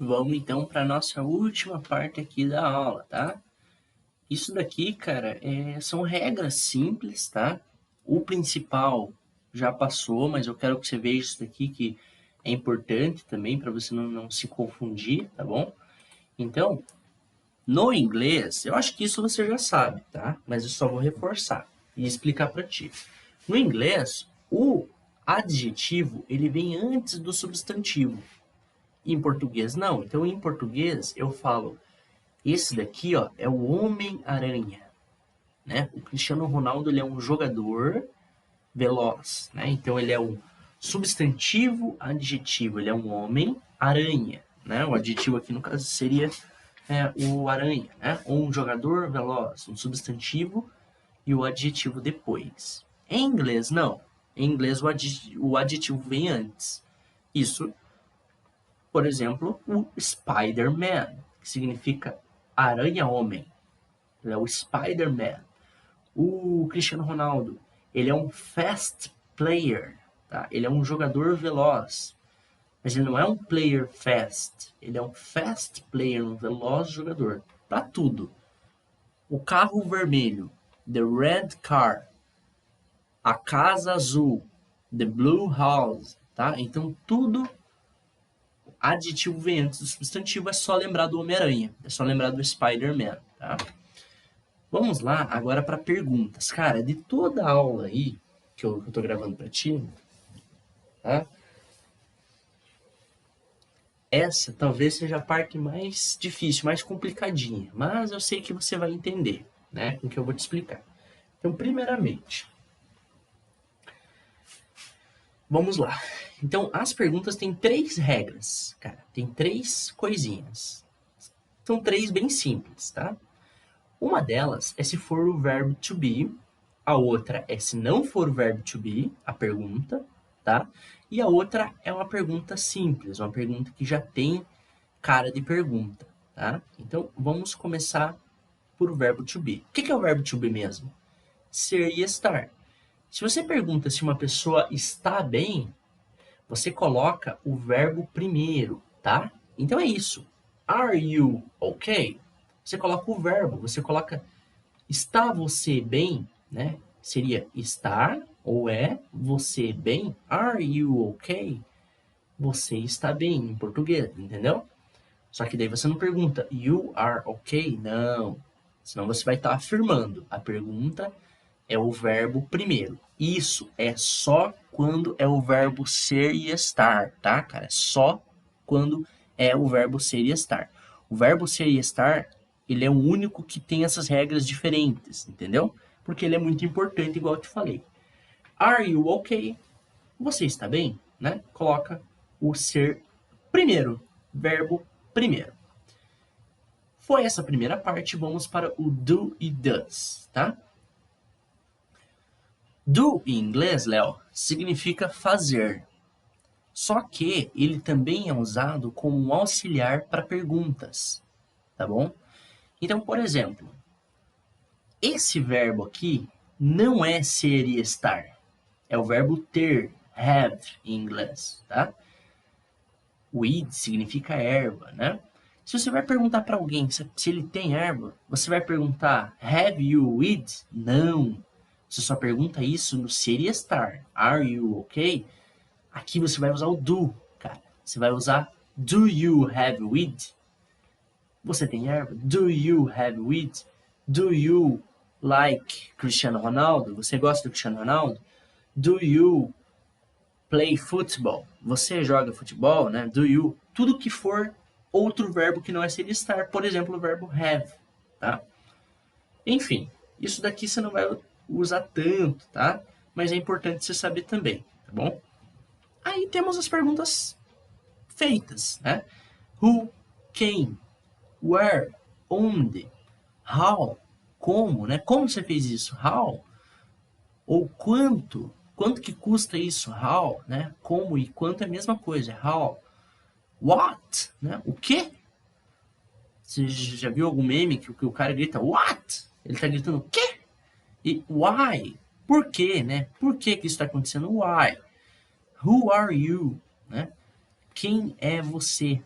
Vamos então para a nossa última parte aqui da aula, tá? Isso daqui, cara, são regras simples, tá? O principal já passou, mas eu quero que você veja isso daqui que é importante também para você não se confundir, tá bom? Então, no inglês, eu acho que isso você já sabe, tá? Mas eu só vou reforçar e explicar para ti. No inglês, o adjetivo, ele vem antes do substantivo. Em português, não. Então, em português, eu falo, esse daqui, ó, é o Homem-Aranha, né? O Cristiano Ronaldo, ele é um jogador veloz, né? Então, ele é um substantivo adjetivo, ele é um homem-aranha, né? O adjetivo aqui, no caso, seria o aranha, né? Ou um jogador veloz, um substantivo e o adjetivo depois. Em inglês, não. Em inglês, o adjetivo vem antes. Isso, por exemplo, o Spider-Man, que significa aranha-homem. Ele é o Spider-Man. O Cristiano Ronaldo, ele é um fast player, tá? Ele é um jogador veloz. Mas ele não é um player fast. Ele é um fast player, um veloz jogador. Para tudo. O carro vermelho, the red car. A casa azul, the blue house, tá? Então tudo adjetivo vem antes do substantivo, é só lembrar do Homem-Aranha, é só lembrar do Spider-Man, tá? Vamos lá agora para perguntas. Cara, de toda a aula aí que eu tô gravando para ti, tá? Essa talvez seja a parte mais difícil, mais complicadinha, mas eu sei que você vai entender, né, com o que eu vou te explicar. Então, primeiramente, vamos lá. Então, as perguntas têm três regras, cara, tem três coisinhas. São três bem simples, tá? Uma delas é se for o verbo to be, a outra é se não for o verbo to be, a pergunta, tá? E a outra é uma pergunta simples, uma pergunta que já tem cara de pergunta, tá? Então, vamos começar por o verbo to be. O que é o verbo to be mesmo? Ser e estar. Se você pergunta se uma pessoa está bem, você coloca o verbo primeiro, tá? Então é isso. Are you okay? Você coloca o verbo, você coloca está você bem, né? Seria estar ou é você bem? Are you okay? Você está bem em português, entendeu? Só que daí você não pergunta you are okay? Não. Senão você vai estar afirmando. A pergunta é o verbo primeiro. Isso é só quando é o verbo ser e estar, tá, cara? É só quando é o verbo ser e estar. O verbo ser e estar, ele é o único que tem essas regras diferentes, entendeu? Porque ele é muito importante, igual eu te falei. Are you okay? Você está bem? Né? Coloca o ser primeiro, verbo primeiro. Foi essa primeira parte, vamos para o do e does, tá? Do em inglês, Léo, significa fazer. Só que ele também é usado como um auxiliar para perguntas, tá bom? Então, por exemplo, esse verbo aqui não é ser e estar. É o verbo ter, have em inglês, tá? Weed significa erva, né? Se você vai perguntar para alguém se ele tem erva, você vai perguntar have you weed? Não. Você só pergunta isso no ser e estar. Are you okay? Aqui você vai usar o do, cara. Você vai usar do you have weed? Você tem erva? Do you have weed? Do you like Cristiano Ronaldo? Você gosta do Cristiano Ronaldo? Do you play football? Você joga futebol, né? Do you? Tudo que for outro verbo que não é ser estar, por exemplo, o verbo have, tá? Enfim, isso daqui você não vai usar tanto, tá? Mas é importante você saber também, tá bom? Aí temos as perguntas feitas, né? Who, quem, where, onde, how, como, né? Como você fez isso? How? Ou quanto? Quanto que custa isso? How, né? Como e quanto é a mesma coisa. How? What? Né? O quê? Você já viu algum meme que o cara grita what? Ele tá gritando o quê? E why? Por quê, né? Por que que isso está acontecendo? Why? Who are you? Né? Quem é você?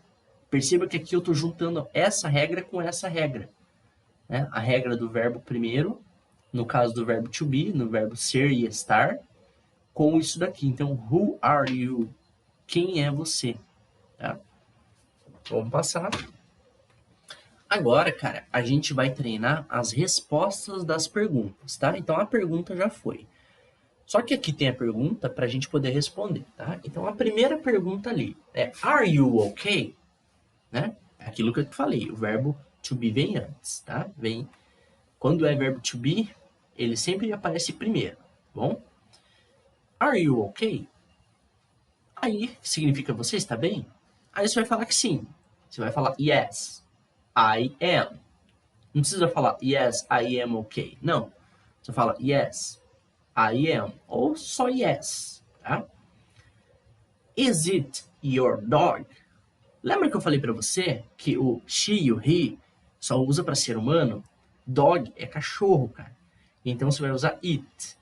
Perceba que aqui eu estou juntando essa regra com essa regra, né? A regra do verbo primeiro, no caso do verbo to be, no verbo ser e estar, com isso daqui. Então, who are you? Quem é você? Tá? Vamos passar. Agora, cara, a gente vai treinar as respostas das perguntas, tá? Então, a pergunta já foi. Só que aqui tem a pergunta para a gente poder responder, tá? Então, a primeira pergunta ali é Are you okay? Né? É aquilo que eu te falei, o verbo to be vem antes, tá? Vem. Quando é verbo to be, ele sempre aparece primeiro, tá bom? Are you okay? Aí, significa você está bem? Aí você vai falar que sim. Você vai falar yes, I am. Não precisa falar yes, I am okay. Não. Você fala yes, I am. Ou só yes, tá? Is it your dog? Lembra que eu falei pra você que o she e o he só usa para ser humano? Dog é cachorro, cara. Então você vai usar it.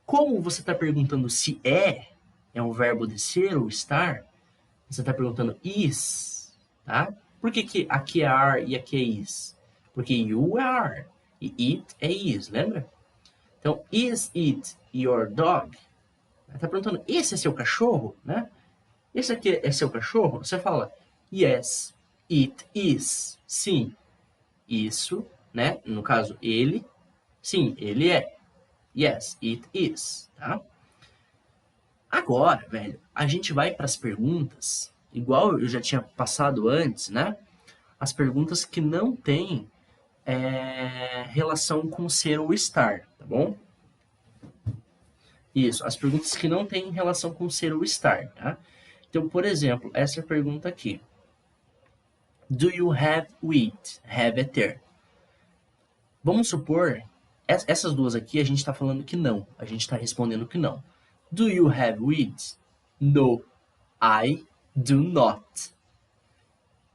Como você está perguntando se é um verbo de ser ou estar, você está perguntando is, tá? Por que, que aqui é are e aqui é is? Porque you é are e it é is, lembra? Então, is it your dog? Está perguntando, esse é seu cachorro, né? Esse aqui é seu cachorro? Você fala, yes, it is. Sim, isso, né? No caso, ele. Sim, ele é. Yes, it is, tá? Agora, velho, a gente vai para as perguntas, igual eu já tinha passado antes, né? As perguntas que não têm relação com ser ou estar, tá bom? Isso, as perguntas que não têm relação com ser ou estar, tá? Então, por exemplo, essa pergunta aqui. Do you have wheat? Have é ter. Vamos supor, essas duas aqui a gente está falando que não. A gente está respondendo que não. Do you have wheat? No, I do not.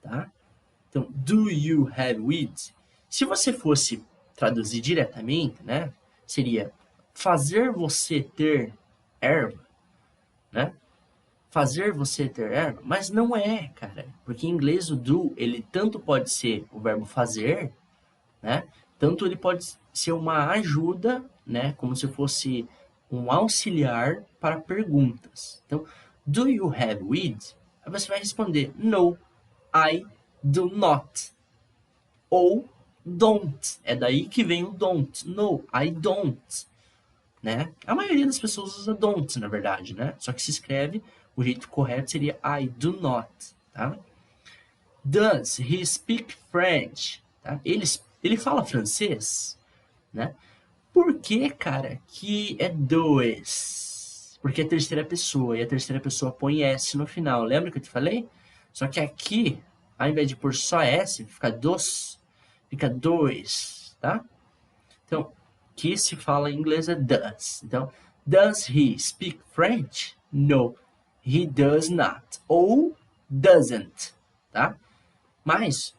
Tá? Então, do you have wheat? Se você fosse traduzir diretamente, né? Seria fazer você ter erva, né? Fazer você ter erva, mas não é, cara. Porque em inglês o do, ele tanto pode ser o verbo fazer, né? Tanto ele pode ser uma ajuda, né? Como se fosse um auxiliar para perguntas. Então, do you have weed? Aí você vai responder, no, I do not. Ou don't. É daí que vem o don't. No, I don't. Né? A maioria das pessoas usa don't, na verdade, né? Só que se escreve, o jeito correto seria I do not, tá? Does he speak French? Tá? Ele fala francês, né? Por que, cara, que é dois? Porque é terceira pessoa, e a terceira pessoa põe S no final. Lembra que eu te falei? Só que aqui, ao invés de pôr só S, fica dos, fica dois, tá? Então, que se fala em inglês é does. Então, does he speak French? No, he does not. Ou doesn't, tá? Mas,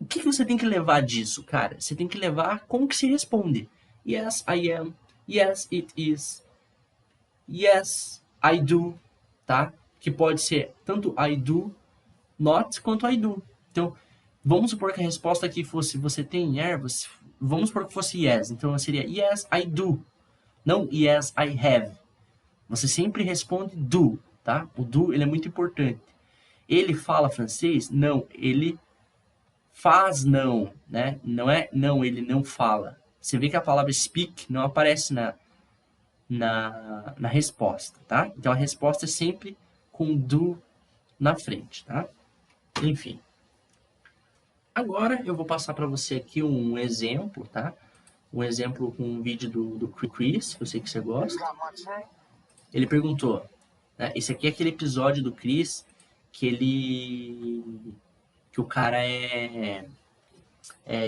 o que você tem que levar disso, cara? Você tem que levar como que se responde. Yes, I am. Yes, it is. Yes, I do, tá? Que pode ser tanto I do not quanto I do. Então, vamos supor que a resposta aqui fosse você tem ervas. Vamos supor que fosse yes. Então, seria yes, I do. Não yes, I have. Você sempre responde do, tá? O do, ele é muito importante. Ele fala francês? Não, ele faz não, né? Não é não, ele não fala. Você vê que a palavra speak não aparece na resposta, tá? Então a resposta é sempre com do na frente, tá? Enfim. Agora eu vou passar para você aqui um exemplo, tá? Um exemplo com um vídeo do Chris, que eu sei que você gosta. Ele perguntou, né? Esse aqui é aquele episódio do Chris que o cara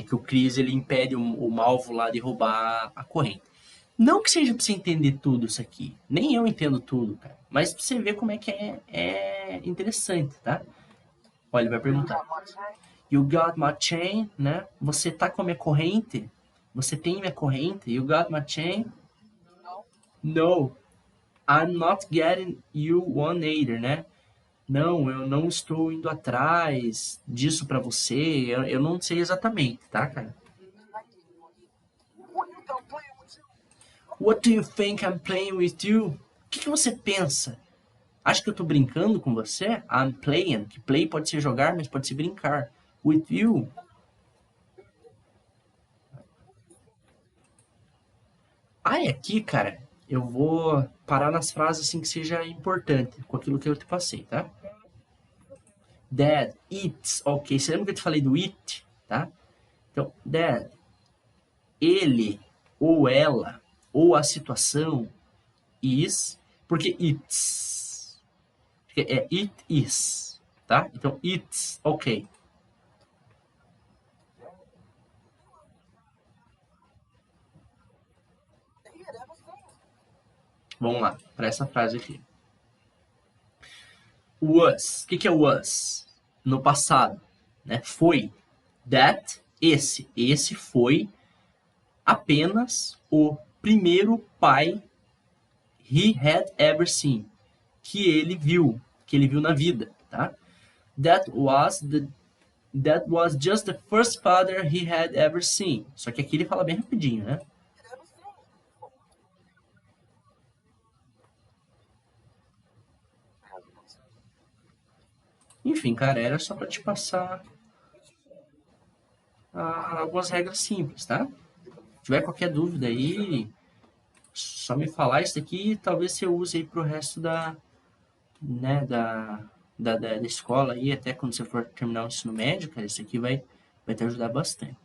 que o Chris ele impede o Malvo lá de roubar a corrente. Não que seja pra você entender tudo isso aqui. Nem eu entendo tudo, cara. Mas pra você ver como é que é interessante, tá? Olha, ele vai perguntar. You got my chain, né? Você tá com a minha corrente? Você tem minha corrente? You got my chain? No. I'm not getting you one either, né? Não, eu não estou indo atrás disso pra você. Eu não sei exatamente, tá, cara? What do you think I'm playing with you? O que você pensa? Acha que eu tô brincando com você? I'm playing. Que play pode ser jogar, mas pode ser brincar. With you? Ah, e aqui, cara, eu vou parar nas frases assim que seja importante com aquilo que eu te passei, tá? Dad eats. Ok, você lembra que eu te falei do eat, tá? Então, dad, ele ou ela ou a situação is, porque it's. Porque é it is, tá? Então, it's, ok. Vamos lá, para essa frase aqui. Was. O que é was? No passado, né? Foi. That, esse. Esse foi apenas o primeiro pai he had ever seen. Que ele viu na vida, tá? That was the That was just the first father he had ever seen. Só que aqui ele fala bem rapidinho, né? Enfim, cara, era só pra te passar algumas regras simples, tá? Se tiver qualquer dúvida aí, só me falar isso daqui e talvez você use aí pro resto né, da escola aí, até quando você for terminar o ensino médio, cara, isso aqui vai te ajudar bastante.